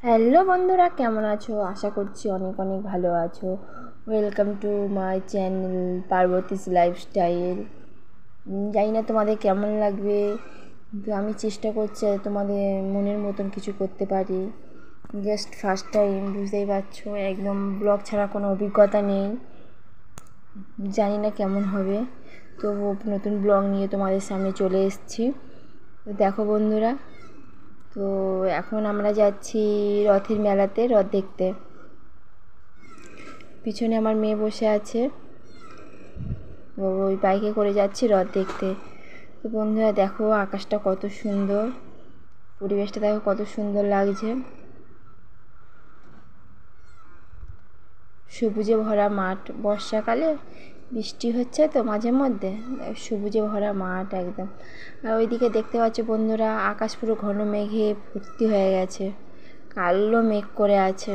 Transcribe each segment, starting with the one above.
Hello বন্ধুরা, কেমন আছো? আশা করছি অনেক অনেক ভালো আছো। Welcome to my channel Parvati's lifestyle. জানি না তোমাদের কেমন লাগবে, কিন্তু আমি চেষ্টা করছি তোমাদের মনের মতন কিছু করতে পারি। জাস্ট ফার্স্ট টাইম, বুঝতেই পারছো, একদম ব্লগ ছাড়া কোনো অভিজ্ঞতা নেই। জানি না কেমন হবে, তো নতুন ব্লগ নিয়ে তোমাদের সামনে চলে এসেছি। তো দেখো বন্ধুরা, তো এখন আমরা যাচ্ছি রথের মেলাতে, রথ দেখতে। পিছনে আমার মেয়ে বসে আছে, তো ওই বাইকে করে যাচ্ছি রথ দেখতে। তো বন্ধুরা দেখো, আকাশটা কত সুন্দর, পরিবেশটা দেখো কত সুন্দর লাগছে। সবুজে ভরা মাঠ, বর্ষাকালে বৃষ্টি হচ্ছে তো মাঝে মধ্যে, সবুজে ভরা মাঠ একদম। আর ওইদিকে দেখতে পাচ্ছ বন্ধুরা, আকাশ পুরো ঘন মেঘে ভর্তি হয়ে গেছে, কালো মেঘ করে আছে।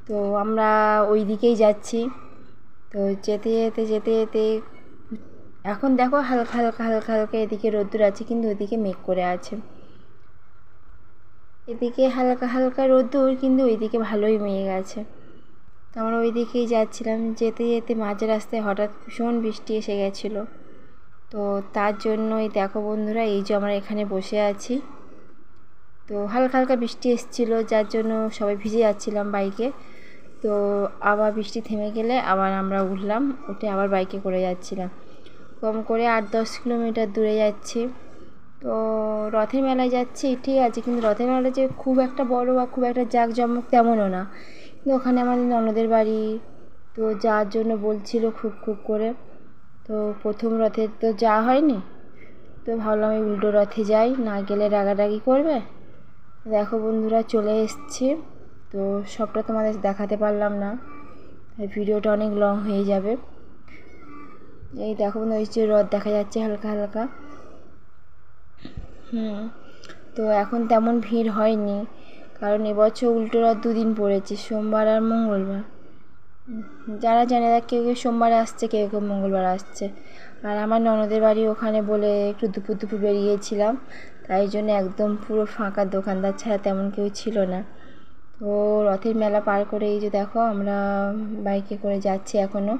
তো আমরা ওই দিকেই যাচ্ছি। তো যেতে যেতে যেতে যেতে এখন দেখো হালকা হালকা হালকা হালকা এদিকে রোদ্দুর আছে, কিন্তু ওইদিকে মেঘ করে আছে। এদিকে হালকা হালকা রোদ্দুর, কিন্তু ওইদিকে ভালোই মেঘ আছে। তো আমরা ওই দিকেই যাচ্ছিলাম, যেতে যেতে মাঝ রাস্তায় হঠাৎ ভীষণ বৃষ্টি এসে গেছিলো। তো তার জন্যই দেখো বন্ধুরা, এই যে আমরা এখানে বসে আছি। তো হালকা হালকা বৃষ্টি এসেছিলো, যার জন্য সবাই ভিজে যাচ্ছিলাম বাইকে। তো আবার বৃষ্টি থেমে গেলে আবার আমরা উঠলাম, উঠে আবার বাইকে করে যাচ্ছিলাম। কম করে 8-10 কিলোমিটার দূরে যাচ্ছি। তো রথের মেলায় যাচ্ছি ঠিক আছে, কিন্তু রথের মেলাটা যে খুব একটা বড় বা খুব একটা জাঁকজমক তেমনও না। কিন্তু ওখানে আমাদের ননদের বাড়ি, তো যাওয়ার জন্য বলছিল খুব খুব করে। তো প্রথম রথে তো যাওয়া হয়নি, তো ভাবলাম এই উল্টো রথে যাই, না গেলে রাগারাগি করবে। দেখো বন্ধুরা, চলে এসেছি। তো সবটা তোমাদের দেখাতে পারলাম না, ভিডিওটা অনেক লং হয়ে যাবে। এই দেখো বন্ধু, ওই যে রথ দেখা যাচ্ছে হালকা হালকা। তো এখন তেমন ভিড় হয়নি, কারণ এবছর উল্টো রথ দুদিন পড়েছে, সোমবার আর মঙ্গলবার। যারা জানে, কেউ কেউ সোমবার আসছে, কেউ কেউ মঙ্গলবার আসছে। আর আমার ননদের বাড়ি ওখানে বলে একটু দুপুর দুপুর বেরিয়েছিলাম, তাই জন্য একদম পুরো ফাঁকা, দোকানদার ছাড়া তেমন কেউ ছিল না। তো রথের মেলা পার করে এই যে দেখো আমরা বাইকে করে যাচ্ছি এখনও।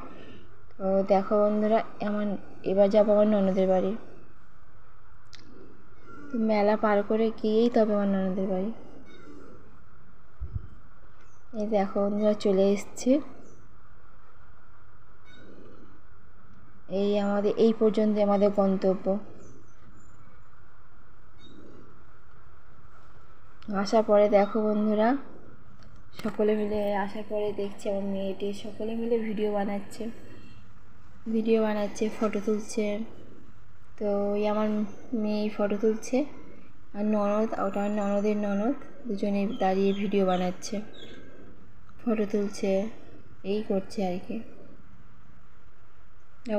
তো দেখো বন্ধুরা, এবার যাবো আমার ননদের বাড়ি। তো মেলা পার করে গিয়েই তবে আমার ননদের বাড়ি। এই দেখো বন্ধুরা, চলে এসেছি। এই পর্যন্ত আমাদের গন্তব্য। আসার পরে দেখো বন্ধুরা, সকলে মিলে আসার পরে দেখছি আমার মেয়েটি সকলে মিলে ভিডিও বানাচ্ছে, ফটো তুলছে। তো ওই আমার মেয়ে ফটো তুলছে, আর ননদ, ওটা ননদের ননদ, দুজনে দাঁড়িয়ে ভিডিও বানাচ্ছে, ফটো তুলছে, এই করছে আর কি।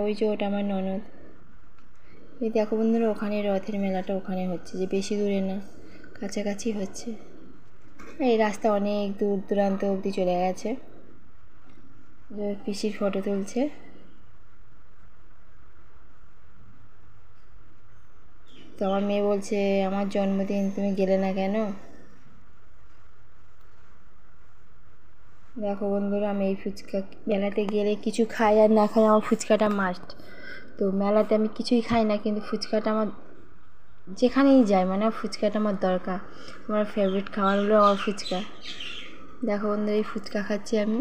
ওই যে ওটা আমার ননদ। এই দেখো বন্ধুরা, ওখানে রথের মেলাটা ওখানে হচ্ছে, যে বেশি দূরে না, কাছাকাছি হচ্ছে। এই রাস্তা অনেক দূর দূরান্ত অবধি চলে গেছে। পিসির ফটো তুলছে। তো আমার মেয়ে বলছে, আমার জন্মদিন তুমি গেলে না কেন? দেখো বন্ধুরা, আমি এই ফুচকা, মেলাতে গেলে কিছু খাই আর না খাই, আমার ফুচকাটা মাস্ট। তো মেলাতে আমি কিছুই খাই না, কিন্তু ফুচকাটা আমার যেখানেই যাই, মানে ফুচকাটা আমার দরকার। আমার ফেভারিট খাবার হলো আমার ফুচকা। দেখো বন্ধুরা, এই ফুচকা খাচ্ছি আমি,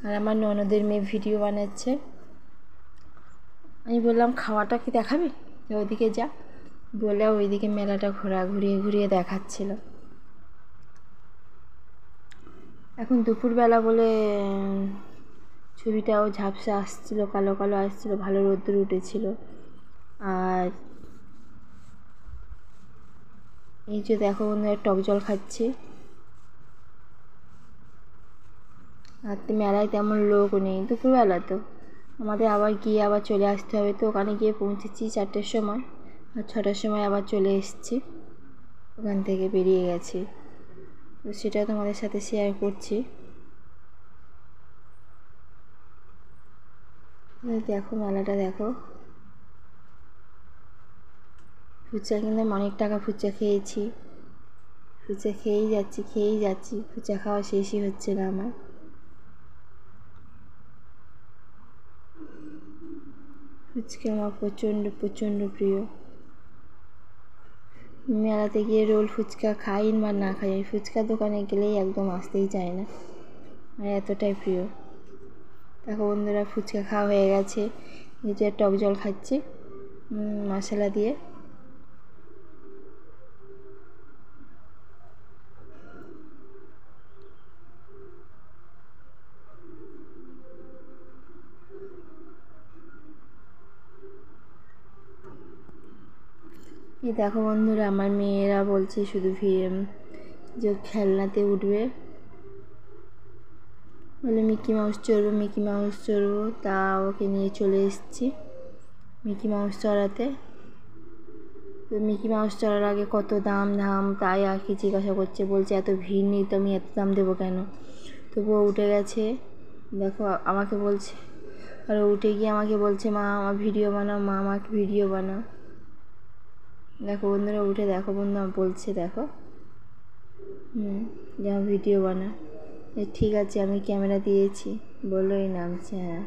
আর আমার ননদের মেয়ে ভিডিও বানাচ্ছে। আমি বললাম, খাওয়াটা কি দেখাবি, ওইদিকে যা বলে ওইদিকে মেলাটা ঘুরিয়ে ঘুরিয়ে দেখাচ্ছিল। এখন দুপুরবেলা বলে ছবিটাও ঝাপসা আসছিলো, কালো কালো আসছিলো, ভালো রোদ্দুর উঠেছিল। আর এই যে দেখো বন্ধুরা, টক জল খাচ্ছি। আর মেলায় তেমন লোক নেই দুপুরবেলা, তো আমাদের আবার গিয়ে আবার চলে আসতে হবে। তো ওখানে গিয়ে পৌঁছেছি 4টের সময়, আর 6টার সময় আবার চলে এসেছি, ওখান থেকে বেরিয়ে গেছি। তো সেটা তোমাদের সাথে শেয়ার করছি। দেখো মেলাটা দেখো, ফুচকা কিন্তু অনেক টাকা ফুচকা খেয়েছি। ফুচকা খেয়েই যাচ্ছি, ফুচকা খাওয়া শেষই হচ্ছে না আমার। ফুচকা আমার প্রচণ্ড প্রিয়। মেলাতে গিয়ে রোল ফুচকা খাই বা না খাই, আমি ফুচকার দোকানে গেলেই একদম আসতেই চায় না, আমার এতটাই প্রিয়। দেখো বন্ধুরা, ফুচকা খাওয়া হয়ে গেছে, নিজে টক জল খাচ্ছি মশলা দিয়ে। এই দেখো বন্ধুরা, আমার মেয়েরা বলছে শুধু যে খেলনাতে উঠবে, বলে মিকি মাউস চড়বো, তা ওকে নিয়ে চলে এসেছি মিকি মাউস চড়াতে। তো মিকি মাউস চড়ার আগে কত দাম তাই আর কি জিজ্ঞাসা করছে, বলছে এত ভিড় নেই তো আমি এত দাম দেবো কেন। তবুও উঠে গেছে, দেখো আমাকে বলছে, আর উঠে গিয়ে আমাকে বলছে মা আমার ভিডিও বানাও, মা আমাকে ভিডিও বানাও। দেখো বন্ধুরা, উঠে দেখো বন্ধু আমার বলছে, দেখো যে আমার ভিডিও বানা। ঠিক আছে আমি ক্যামেরা দিয়েছি, বললোই নামছে। হ্যাঁ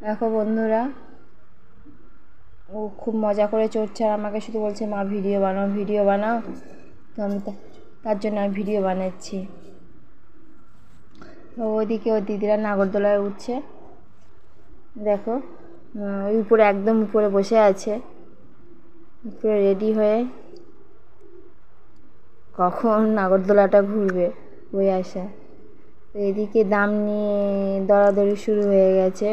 দেখো বন্ধুরা, ও খুব মজা করে চড়ছে আর আমাকে শুধু বলছে মা ভিডিও বানাও। তো আমি তার জন্য আমি ভিডিও বানাচ্ছি। তো ওদিকে ওর দিদিরা নাগরদোলায় উঠছে, দেখো ওই উপরে একদম উপরে বসে আছে, পুরো রেডি হয়ে কখন নাগরদোলাটা ঘুরবে ওই আশা। তো এদিকে দাম নিয়ে দরাদরি শুরু হয়ে গেছে।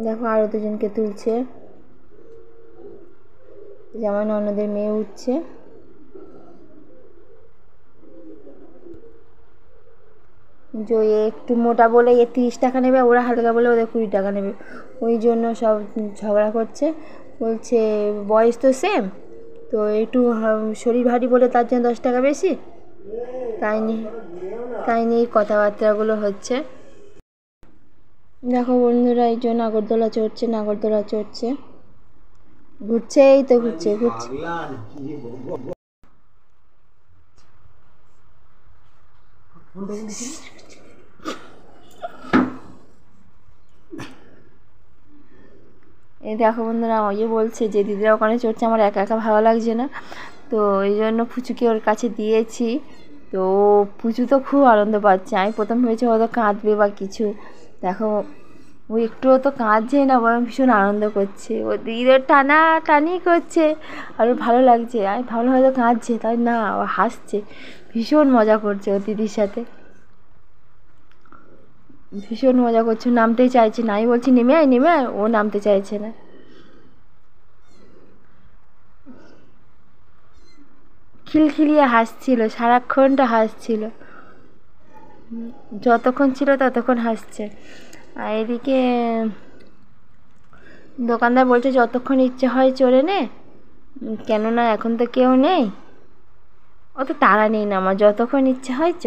দেখো আরও দুজনকে তুলছে, যেমন অন্যদের মেয়ে উঠছে। যে একটু মোটা বলে 30 টাকা নেবে, ওরা হালকা বলে ওদের 20 টাকা নেবে, ওই জন্য সব ঝগড়া করছে। বলছে বয়স তো সেম, তো একটু শরীর ভারী বলে তার জন্য 10 টাকা বেশি, তাই নিয়ে কথাবার্তাগুলো হচ্ছে। দেখো বন্ধুরা, এই জন্য নাগরদোলা চড়ছে, ঘুরছে, এই তো ঘুরছে। এই দেখো বন্ধুরা, আমাকে বলছে যে দিদিরা ওখানে চড়ছে, আমার একা একা ভালো লাগছে না, তো এই জন্য পুচুকে ওর কাছে দিয়েছি। তো পুচু তো খুব আনন্দ পাচ্ছে, আমি প্রথম ভেবেছি হয়তো কাঁদবে বা কিছু, দেখো ও একটুও তো কাঁদছে না, বরং ভীষণ আনন্দ করছে, ও দিদিদের টানাটানি করছে আর ওর ভালো লাগছে। আমি ভাবলাম হয়তো কাঁদছে, তাই না, ও হাসছে, ভীষণ মজা করছে ও দিদির সাথে, ভীষণ মজা করছে, নামতেই চাইছে না। আমি বলছি নেমে আয়, ও নামতে চাইছে না। খিলখিলিয়ে হাসছিল, সারাক্ষণটা হাসছিল, যতক্ষণ ছিল ততক্ষণ হাসছে। আর এদিকে দোকানদার বলছে যতক্ষণ ইচ্ছে হয় চড়ে নে, কেননা এখন তো কেউ নেই, অত তাড়া নেই না আমার, যতক্ষণ ইচ্ছে হয় চ।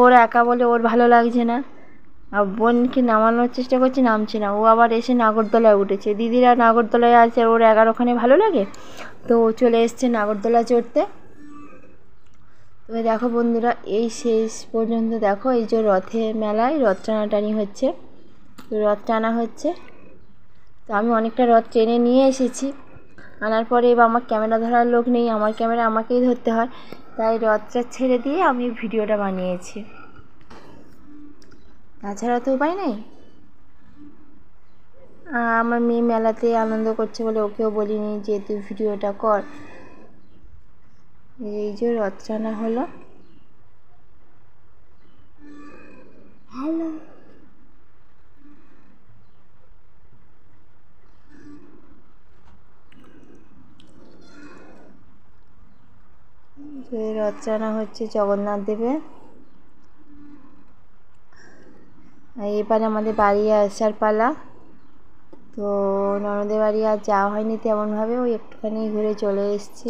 ওর একা বলে ওর ভালো লাগছে না, আর বোনকে নামানোর চেষ্টা করছে, নামছে না। ও আবার এসে নাগরদোলায় উঠেছে, দিদিরা নাগরদোলায় আছে, ওর 11 ভালো লাগে, তো ও চলে এসছে নাগরদোলা চড়তে। তো দেখো বন্ধুরা, এই শেষ পর্যন্ত দেখো, এই যে মেলায় রথ টানাটানি হচ্ছে, রথ টানা হচ্ছে। তো আমি অনেকটা রথ টেনে নিয়ে এসেছি, আনার পরে এবার আমার ক্যামেরা ধরার লোক নেই, আমার ক্যামেরা আমাকেই ধরতে হয়, তাই রথটা ছেড়ে দিয়ে আমি ভিডিওটা বানিয়েছি, তাছাড়া তো উপায় নেই। আমার মেয়ে মেলাতে আনন্দ করছে বলে ওকেও বলিনি যে তুই ভিডিওটা কর। এই যে রথ টানা হলো, হ্যালো, রথ টানা হচ্ছে জগন্নাথ দেবের। এবারে আমাদের বাড়ি আসার পালা, তো ননদের বাড়ি আর যাওয়া হয়নি তেমনভাবে, ওই একটুখানি ঘুরে চলে এসেছি।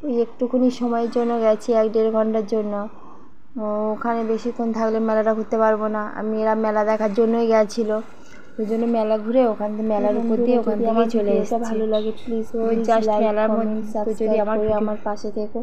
ওই একটুখানি সময়ের জন্য গেছি, 1-1.5 ঘন্টার জন্য। ওখানে বেশিক্ষণ থাকলে মেলাটা ঘুরতে পারবো না। আর মেয়েরা মেলা দেখার জন্যই গেছিলো, ওই জন্য মেলা ঘুরে ওখান থেকে মেলার উপর দিয়ে ওখান থেকেই চলে এসেছি। ভালো লাগে প্লিজ জাস্ট মেলার মধ্যে যদি আমার পাশে থেকো।